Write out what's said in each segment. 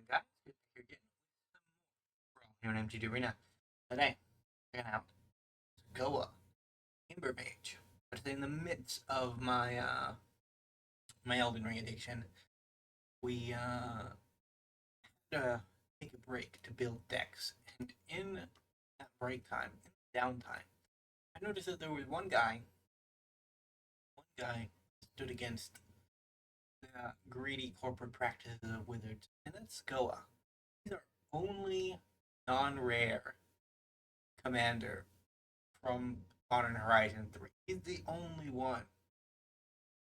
guys? Good to hear getting Brawl here in MTG Arena. Today, checking out Skoa, Embermage. But in the midst of my Elden Ring addiction, we had to take a break to build decks. And in that break time, in downtime, I noticed that there was one guy stood against the greedy corporate practices of wizards, and that's Skoa. He's our only non-rare commander from Modern Horizon 3. He's the only one.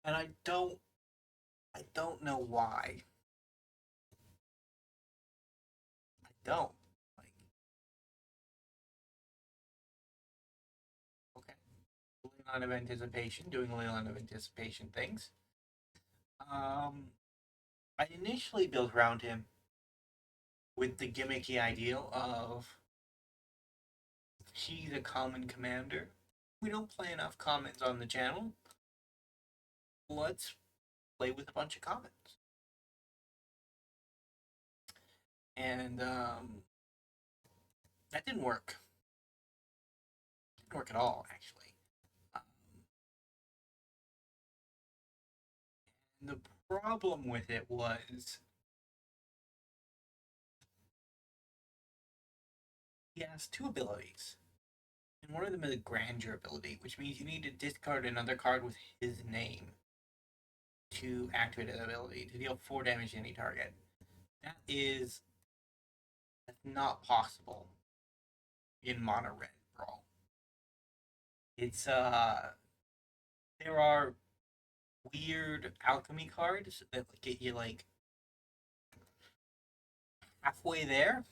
And I don't know why. I don't. Like, okay. Line of anticipation, doing a line of anticipation things. I initially built around him with the gimmicky ideal of he's a common commander. We don't play enough commons on the channel. Let's play with a bunch of commons. And that didn't work. Didn't work at all, actually. And the problem with it was he has two abilities. And one of them is a grandeur ability, which means you need to discard another card with his name to activate an ability to deal 4 damage to any target. That's not possible in mono red Brawl. It's there are weird alchemy cards that get you like halfway there.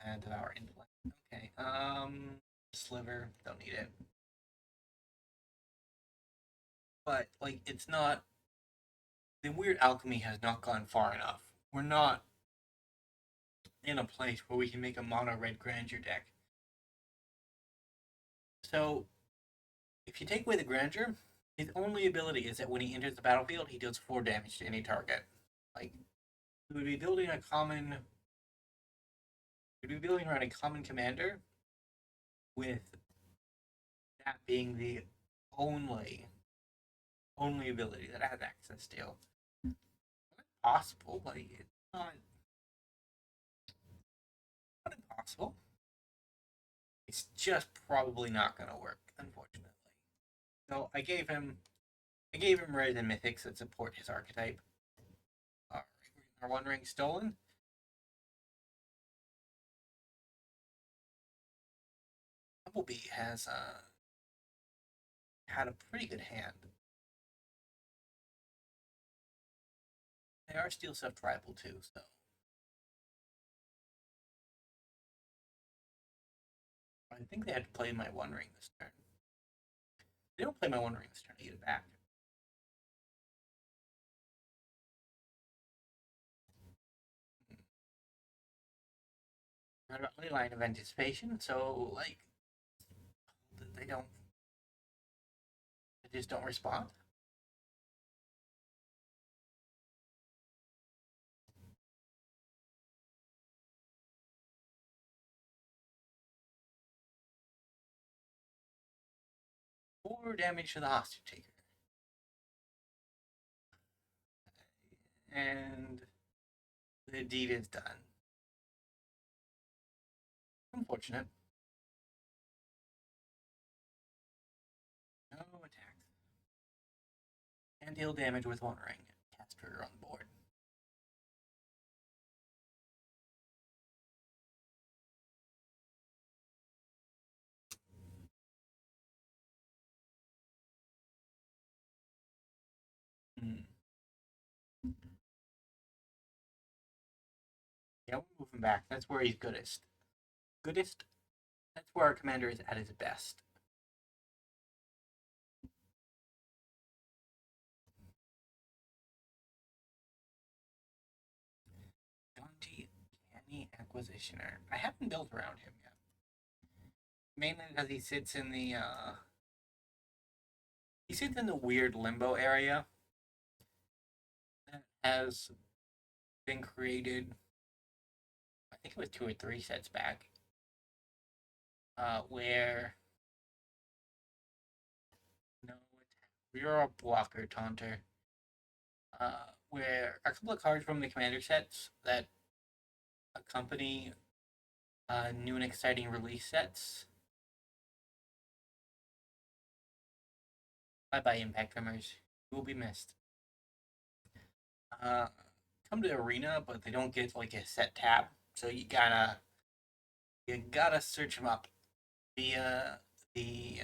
And our intellect. Okay. Sliver, don't need it. But like it's not the weird alchemy has not gone far enough. We're not in a place where we can make a mono red grandeur deck. So if you take away the grandeur, his only ability is that when he enters the battlefield, he deals 4 damage to any target. Like we would be building a common we'd be building around a common commander with that being the only ability that I have access to. It's possible, like it's not impossible. It's just probably not gonna work, unfortunately. So I gave him rares and mythics that support his archetype. Alright, we're wondering stolen. Bumblebee has had a pretty good hand. They are steel stuffed tribal too, so I think they had to play my One Ring this turn. If they don't play my One Ring this turn, I get it back. Not about line of anticipation, so like they just don't respond. More damage to the hostage taker. And the deed is done. Unfortunate. No attacks. And deal damage with One Ring. Cast trigger on the board. Yeah, we'll move him back. That's where he's goodest. Goodest? That's where our commander is at his best. Jaunty Canny Acquisitioner. I haven't built around him yet. Mainly because he sits in the weird limbo area. has been created. I think it was 2 or 3 sets back, where no, we are a blocker taunter. Where a couple of cards from the commander sets that accompany new and exciting release sets. Bye bye, Impact Trimmers. You will be missed. Uh, Come to Arena, but they don't get like a set tab, so you gotta search them up via the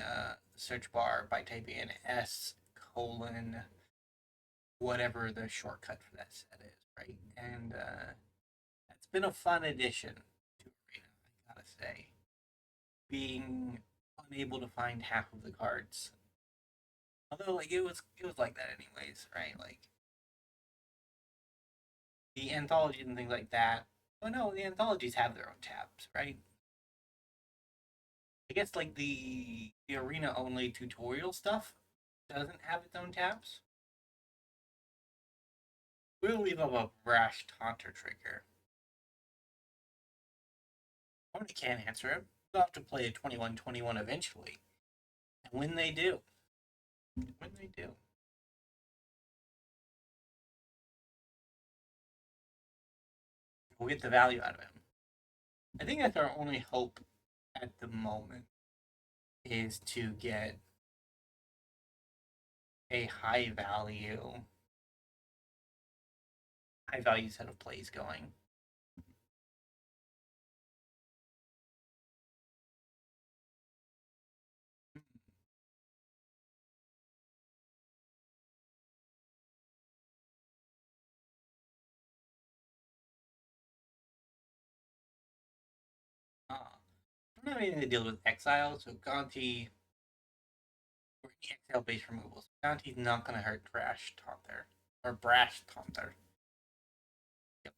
search bar by typing in S colon whatever the shortcut for that set is, right? And it's been a fun addition to Arena, I gotta say. Being unable to find half of the cards. Although like it was like that anyways, right? Like the anthologies and things like that. Oh no, the anthologies have their own tabs, right? I guess like the arena only tutorial stuff doesn't have its own tabs. We'll leave up a brash taunter trigger. I can't answer it. We'll have to play a 21-21 eventually. And when they do. When they do. We'll get the value out of him. I think that's our only hope at the moment is to get a high value set of plays going. I'm not having to deal with exile, so Gonti or any exile based removals. Gonti's not gonna hurt Brash Taunter. Or Brash Taunter. Yep.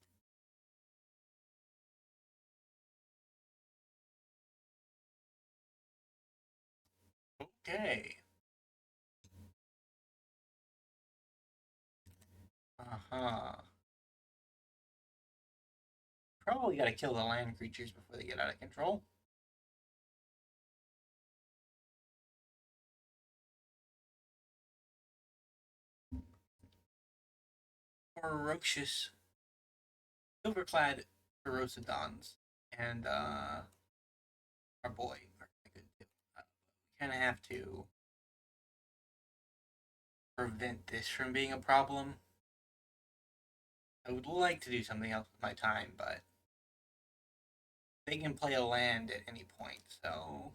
Okay. Uh-huh. Probably gotta kill the land creatures before they get out of control. Ferocious Silverclad Ferocidons. And our boy are good too. We kinda have to prevent this from being a problem. I would like to do something else with my time, but they can play a land at any point, so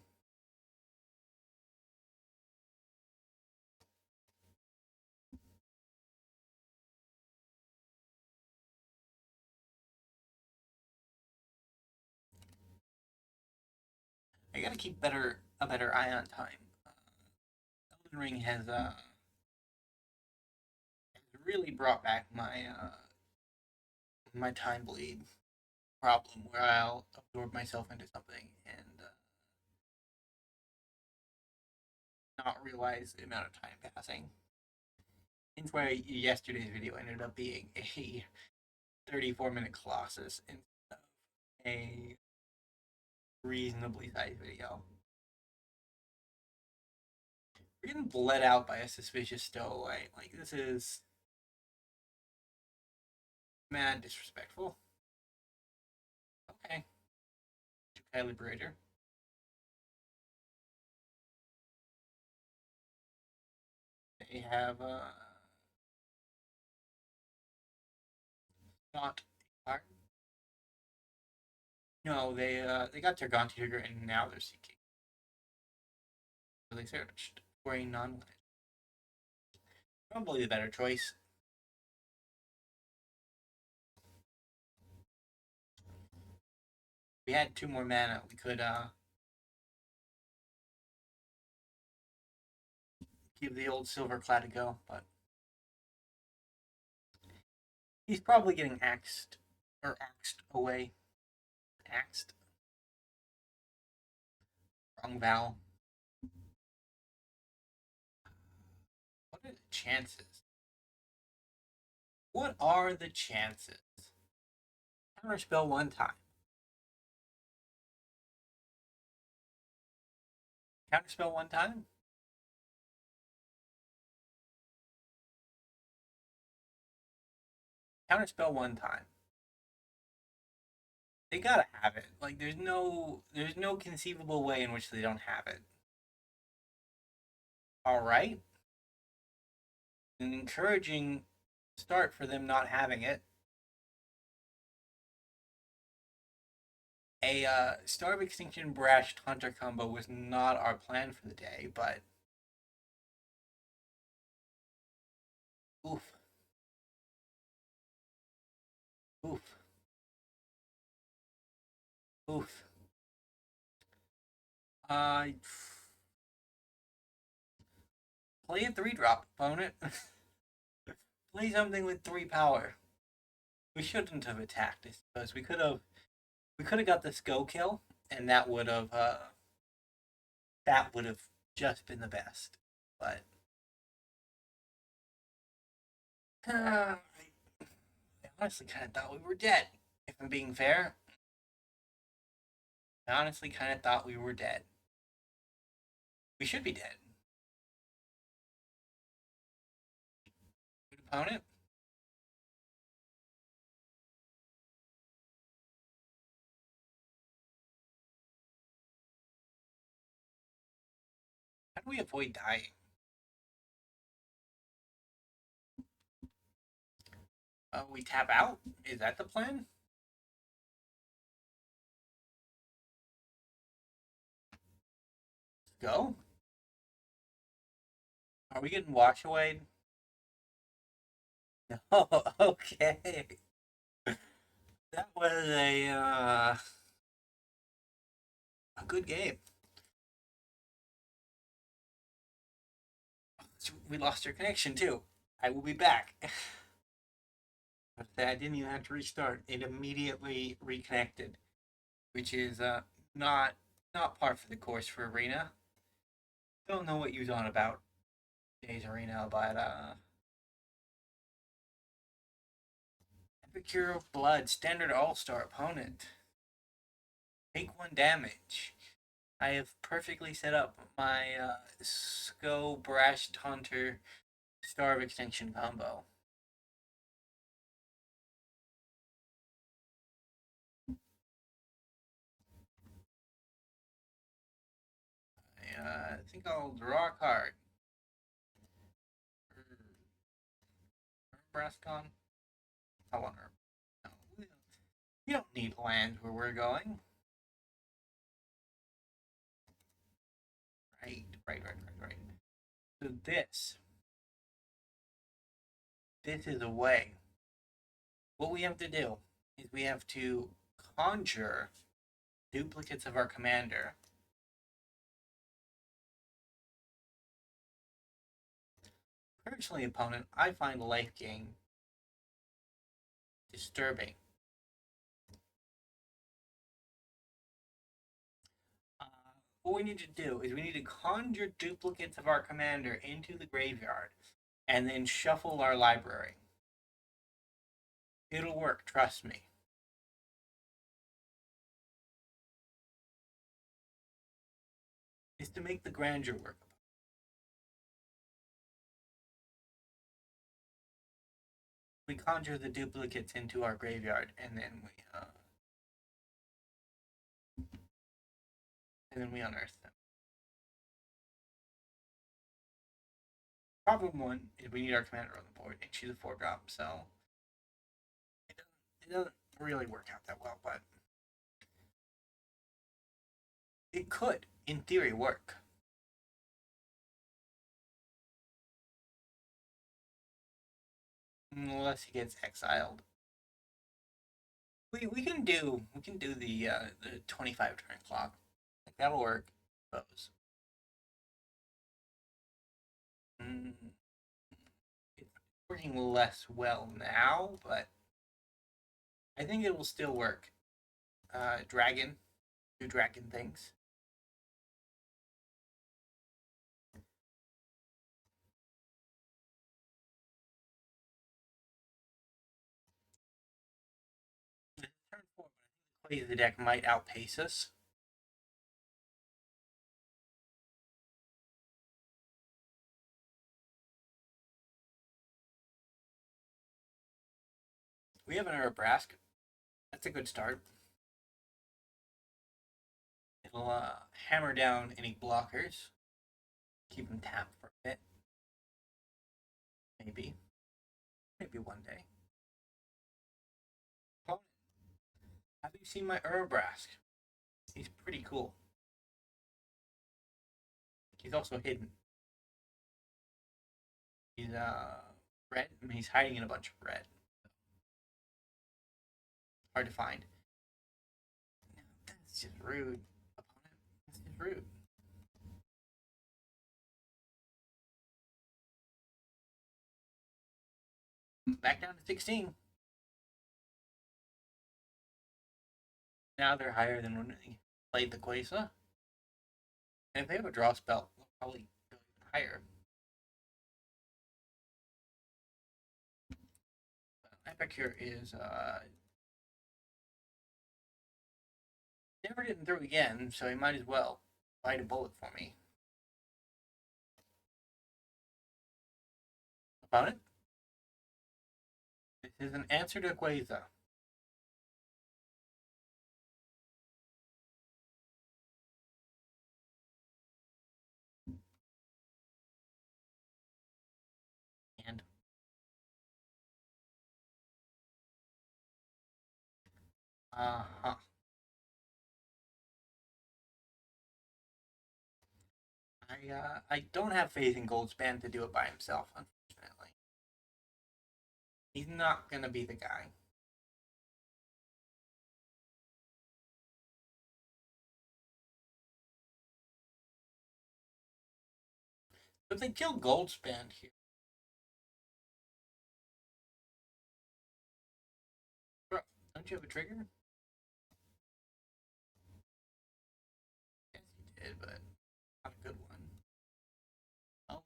I gotta keep a better eye on time. Elden Ring has really brought back my time bleed problem where I'll absorb myself into something and not realize the amount of time passing. Hence why yesterday's video ended up being a 34-minute Colossus instead of a reasonably sized video. We're getting bled out by a suspicious stowaway. Like, this is mad disrespectful. Okay. Liberator. They have not card. No, they got their Gonti trigger and now they're seeking. So they searched for a non-land. Probably the better choice. We had 2 more mana. We could give the old Silverclad a go, but he's probably getting axed or axed away. Axed. Wrong vowel. What are the chances? What are the chances? Counterspell one time. Counterspell one time. Counterspell one time. They gotta have it. Like there's no conceivable way in which they don't have it. All right. An encouraging start for them not having it. A Star of Extinction Brash Hunter combo was not our plan for the day, but oof. Oof. Oof. Uh, play a 3-drop, opponent. Play something with 3 power. We shouldn't have attacked, I suppose. We could have got the Skoa kill, and that would have just been the best. But I honestly kind of thought we were dead. If I'm being fair, I honestly kind of thought we were dead. We should be dead. Good opponent. How do we avoid dying? We tap out? Is that the plan? Let's go. Are we getting wash away? No, okay. That was a good game. We lost our connection too. I will be back. I didn't even have to restart. It immediately reconnected, which is not not par for the course for Arena. Don't know what you're on about, today's Arena, but Epicure of Blood, standard all-star opponent. Take 1 damage. I have perfectly set up my Skoa Brash Hunter Star of Extinction combo. I think I'll draw a card. Brascon? I want her. No, we don't need land where we're going. Right. So this is a way. What we have to do is we have to conjure duplicates of our commander. Personally, opponent, I find life gain disturbing. What we need to do is we need to conjure duplicates of our commander into the graveyard and then shuffle our library. It'll work, trust me. It's to make the grandeur work. We conjure the duplicates into our graveyard and then we unearth them. Problem 1 is we need our commander on the board, and she's a 4-drop, so it doesn't really work out that well, but it could, in theory, work. Unless he gets exiled. We can do the 25 turn clock. Like, that'll work, I suppose. It's working less well now, but I think it will still work. Dragon, do dragon things. plays the deck might outpace us. We have an Arabrask. That's a good start. It'll hammer down any blockers. Keep them tapped for a bit. Maybe. Maybe one day. Oh, have you seen my Arabrask? He's pretty cool. He's also hidden. He's red. I mean, he's hiding in a bunch of red. Hard to find. That's just rude. Opponent, that's just rude. Back down to 16. Now they're higher than when they played the Quasar. And if they have a draw spell, they'll probably go even higher. Epicure is never getting through again, so he might as well bite a bullet for me. Opponent? This is an answer to Quasar. And I don't have faith in Goldspan to do it by himself, unfortunately. He's not gonna be the guy. But they kill Goldspan here. Bro, don't you have a trigger? Yes, you did, but not a good one. Okay.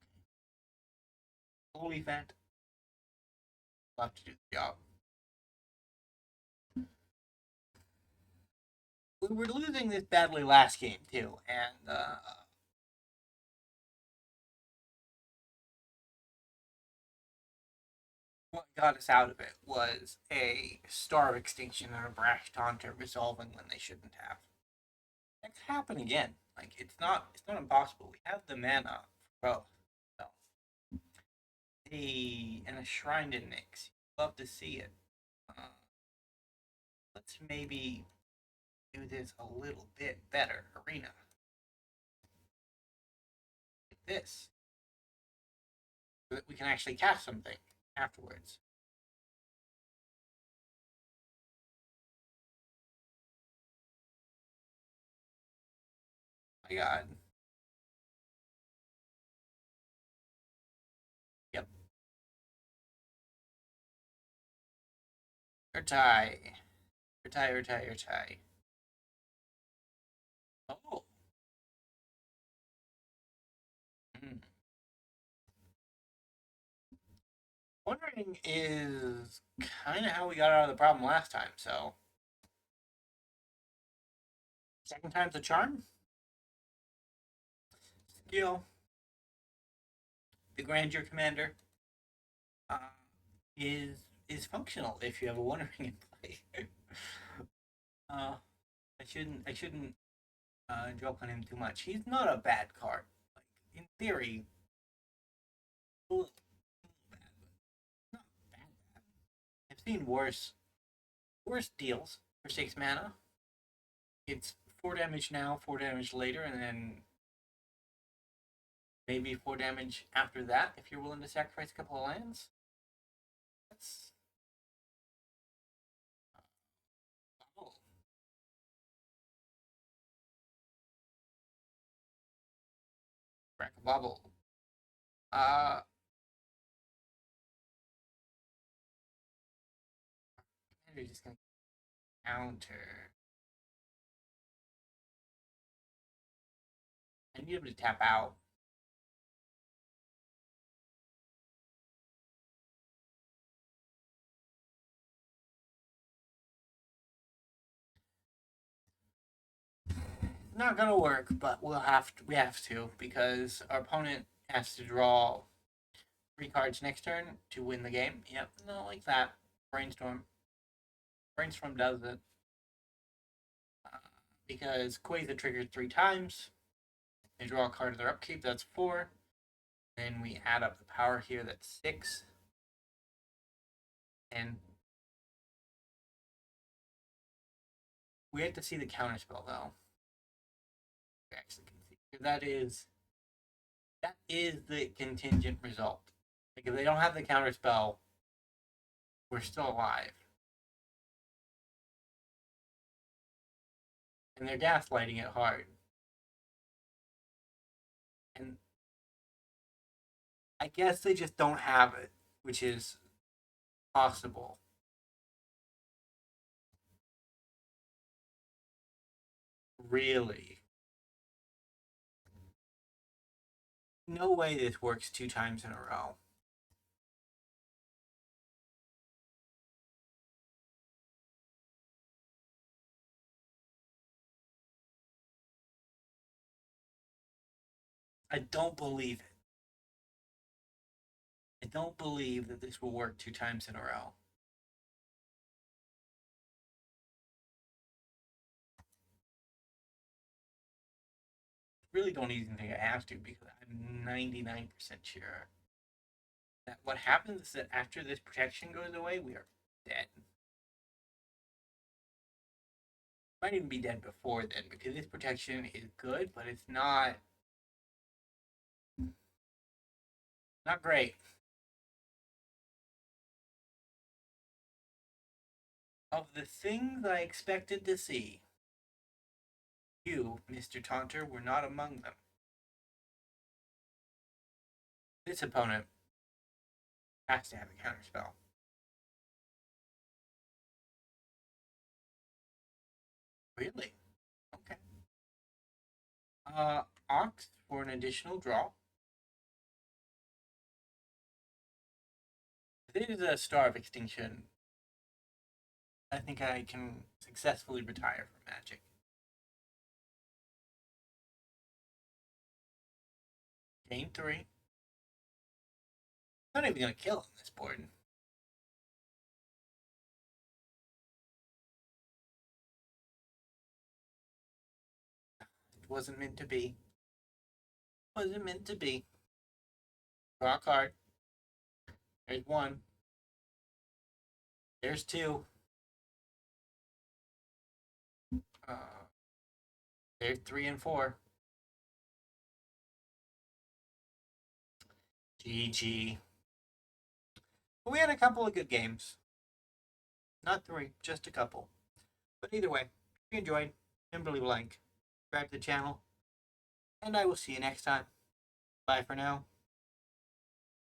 Holy fat. We'll have to do the job. We were losing this badly last game, too, and what got us out of it was a Star of Extinction and a Brash Taunter resolving when they shouldn't have. That could happen again. Like it's not impossible. We have the mana for both. So and a Shrine to Nyx. Love to see it. Let's maybe do this a little bit better. Arena. Like this. So that we can actually cast something afterwards. My god. Yep. Retire. Retire. Oh. Mm. Wondering is kind of how we got out of the problem last time, so. Second time's a charm? Skill. The Grandeur Commander uh, is functional if you have a Wonder Ring in play. I shouldn't joke on him too much. He's not a bad card. Like in theory, a little bad, but not bad. I've seen worse deals for 6 mana. It's 4 damage now, 4 damage later, and then maybe 4 damage after that if you're willing to sacrifice a couple of lands. That's oh, crack a bubble. Uh, you're just gonna counter. I need him to tap out. not gonna work, but we have to because our opponent has to draw 3 cards next turn to win the game. Yep, not like that. Brainstorm. Brainstorm does it. Because Quasar triggers 3 times. They draw a card of their upkeep, that's 4. Then we add up the power here, that's 6. And we have to see the counterspell though. We actually can see. That is the contingent result. Like if they don't have the counterspell, we're still alive. And they're gaslighting it hard. And I guess they just don't have it, which is possible. Really? No way this works 2 times in a row. I don't believe it. I don't believe that this will work 2 times in a row. Really don't even think I have to because I'm 99% sure that what happens is that after this protection goes away, we are dead. Might even be dead before then because this protection is good, but it's not great. Of the things I expected to see, you, Mr. Taunter, were not among them. This opponent has to have a counterspell. Really? Okay. Ox for an additional draw. This is a Star of Extinction. I think I can successfully retire from Magic. Game 3. I'm not even going to kill on this board. It wasn't meant to be. Wasn't meant to be. Draw a card. There's 1. There's 2. Uh, there's 3 and 4. GG. But we had a couple of good games. Not 3, just a couple. But either way, if you enjoyed, remember to leave a like, subscribe to the channel, and I will see you next time. Bye for now.